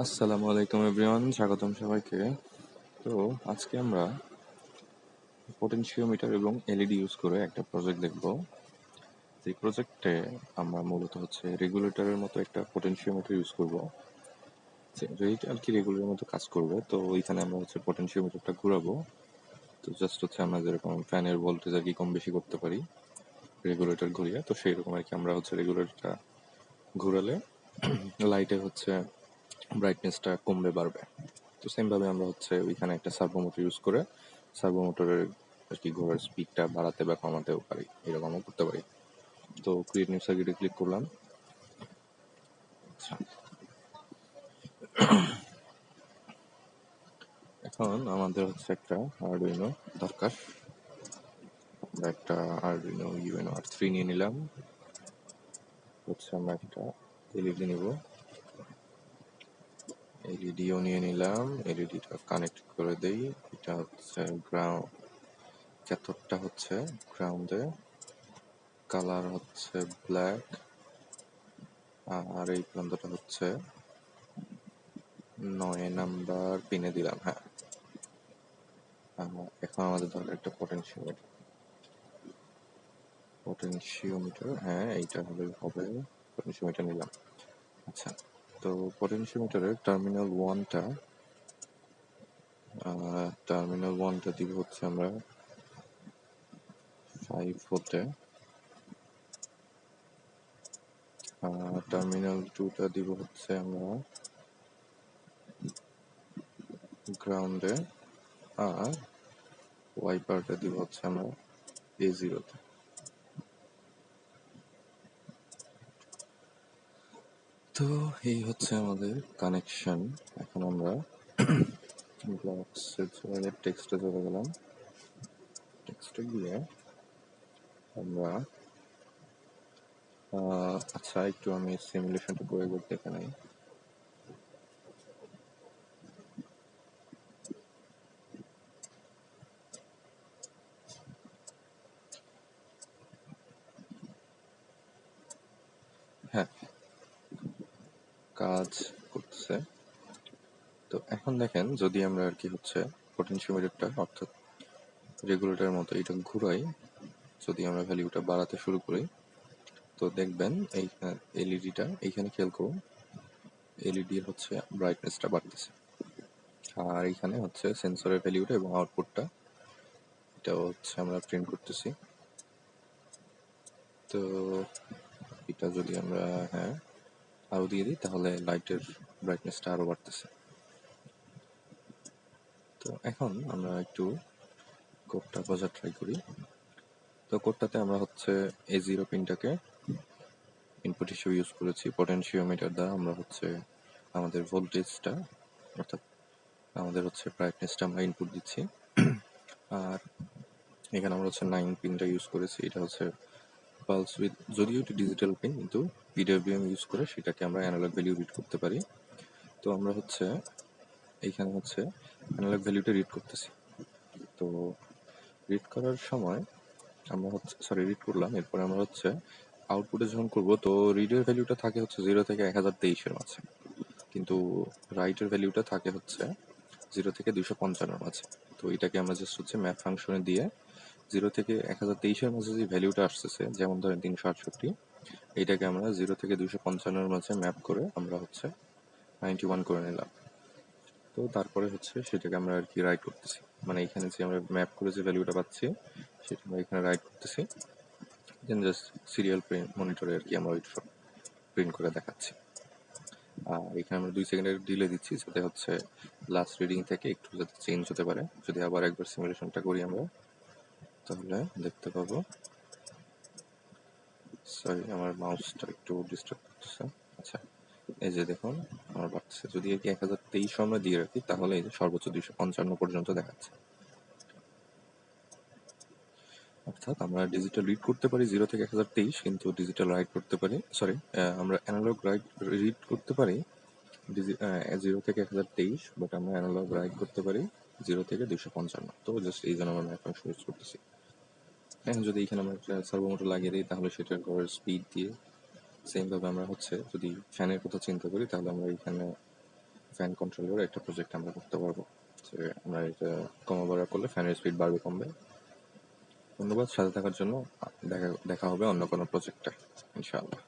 আসসালামু আলাইকুম এভরিওয়ান, স্বাগতম সবাইকে। তো আজকে আমরা পোটেনশিওমিটার এবং এলইডি ইউজ করে একটা প্রজেক্ট দেখব। এই প্রজেক্টে আমরা মূলত রেগুলেটরের মতো একটা পোটেনশিওমিটার ইউজ করব, যেটা আর কি রেগুলেটরের মতো কাজ করবে। তো ওইখানে আমরা পোটেনশিওমিটারটা ঘুরাবো। তো জাস্ট আমরা যেরকম ফ্যানের ভোল্টেজ আর কি কম বেশি করতে পারি রেগুলেটর ঘুরিয়ে, তো সেই রকম আর কি আমরা রেগুলেটরটা ঘুরালে লাইটের ব্রাইটনেসটা কমবে বাড়বে। তো সেম ভাবে আমরা ওইখানে একটা সার্ভো মোটর ইউজ করে সার্ভো মোটরের আর কি ঘোরার স্পিডটা বাড়াতে বা কমাতেও পারি, এরকমও করতে পারি। তো ক্রিয়েট নিউ সার্কিটে ক্লিক করলাম। আচ্ছা, এখন আমাদের একটা আরডুইনো দরকার। আমরা একটা আরডুইনো ইউএনও R3 নিয়ে নিলাম। আমরা একটা এলইডি নিব, এলইডিও নিয়ে নিলাম। এলইডিটা কানেক্ট করে দেই। এটা গ্রাউন্ড, ক্যাথোডটা গ্রাউন্ডে, কালার ব্ল্যাক, আর এই প্রান্তটা 9 নাম্বার পিনে দিলাম। হ্যাঁ, এখন আমাদের দরকার একটা পটেনশিওমিটার। হ্যাঁ, এইটা হলে হবে। পটেনশিওমিটার নিলাম। আচ্ছা, তো পটেনশিওমিটারের টার্মিনাল ওয়ানটা দিব আমরা 5 ভোল্টে, টার্মিনাল টুটা দিব আমরা গ্রাউন্ডে, আর ওয়াইপারটা দিব আমরা A0-তে। তো এই আমাদের কানেকশন। এখন আমরা ব্লকসে টেক্সটে চলে গেলাম। টেক্সটে গিয়ে আমরা আচ্ছা, একটু আমি সিমুলেশনটা করে দেখে নেই। হ্যাঁ, কাজ করতেছে। তো এখন দেখেন, যদি আমরা আর কি পটেনশিওমিটারটা অর্থাৎ রেগুলেটরের মতো এটা ঘুরাই, যদি আমরা ভ্যালুটা বাড়াতে শুরু করি, তো দেখবেন এই এলইডিটা এইখানে খেয়াল করুন, এলইডি ব্রাইটনেসটা বাড়তেছে। আর এইখানে সেন্সরের ভ্যালুটা এবং আউটপুটটা এটাও আমরা প্রিন্ট করতেছি। তো এটা যদি আমরা আরো দিয়ে দিই, তাহলে লাইটের ব্রাইটনেসটা আরো বাড়তেছে। তো এখন আমরা একটু কোডটা বোঝার ট্রাই করি। তো কোডটাতে আমরা A0 পিনটাকে ইনপুট হিসেবে ইউজ করেছি। পটেনশিওমিটার দ্বারা আমরা আমাদের ভোল্টেজটা অর্থাৎ আমাদের ব্রাইটনেসটা আমরা ইনপুট দিচ্ছি। আর এখানে আমরা 9 পিনটা ইউজ করেছি। এটা পালস উইথ, যদিও এটি ডিজিটাল পিন, কিন্তু পিডব্লিউএম ইউজ করে সেটাকে আমরা অ্যানালগ ভ্যালু রিড করতে পারি। তো আমরা এইখানে অ্যানালগ ভ্যালুটা রিড করতেছি। তো রিড করার সময় আমরা রিড করলাম। এরপরে আমরা আউটপুটে যখন করব, তো রিডের ভ্যালুটা থাকে 0 থেকে 1023-এর মাঝে, কিন্তু রাইটের ভ্যালুটা থাকে 0 থেকে 255-এর মাঝে। তো এটাকে আমরা জাস্ট ম্যাপ ফাংশনে দিয়ে 0 থেকে 1023-এর মাঝে যে ভ্যালুটা আসতেছে, যেমন ধরেন 368, এইটাকে আমরা 0 থেকে 255-এর মাঝে ম্যাপ করে আমরা 91 করে নিলাম। তো তারপরে সেটাকে আমরা আর কি রাইট করতেছি, মানে এখানে যে আমরা ম্যাপ করে যে ভ্যালুটা পাচ্ছি সেটা আমরা এখানে রাইট করতেছি, দেন জাস্ট সিরিয়াল মনিটরে আর কি আমরা ওই সব প্রিন্ট করে দেখাচ্ছি। আর এখানে আমরা 2 সেকেন্ডের ডিলে দিচ্ছি, যাতে লাস্ট রিডিং থেকে একটু যাতে চেঞ্জ হতে পারে। যদি আবার একবার সিমুলেশনটা করি আমরা, তাহলে দেখতে পাবো। সরি, আমার মাউসটা একটু ডিস্টার্ব করতেছে। আচ্ছা, এই যে দেখুন আমার বাড়তেছে। যদি এটি 1023 আমরা দিয়ে রাখি, তাহলে এই যে সর্বোচ্চ 255 পর্যন্ত দেখাচ্ছে। অর্থাৎ আমরা ডিজিটাল রিড করতে পারি 0 থেকে 1023, কিন্তু ডিজিটাল রাইট করতে পারি, আমরা অ্যানালগ রিড করতে পারি 0 থেকে 1023, বাট আমরা অ্যানালগ রাইট করতে পারি 0 থেকে 255। তো জাস্ট এই জন্য আমরা ম্যাপ ফাংশন ইউজ করতেছি। এখন যদি এখানে আমরা একটা সার্ভো মোটর লাগিয়ে দিই, তাহলে সেটার ঘরের স্পিড দিয়ে সেম ভাবে আমরা যদি ফ্যানের কথা চিন্তা করি, তাহলে আমরা এখানে ফ্যান কন্ট্রোলের একটা প্রজেক্ট আমরা করতে পারবো, যে আমরা এটা কমা বাড়া করলে ফ্যানের স্পিড বাড়বে কমবে। ধন্যবাদ সাথে থাকার জন্য। দেখা হবে অন্য কোনো প্রজেক্টে ইনশাআল্লাহ।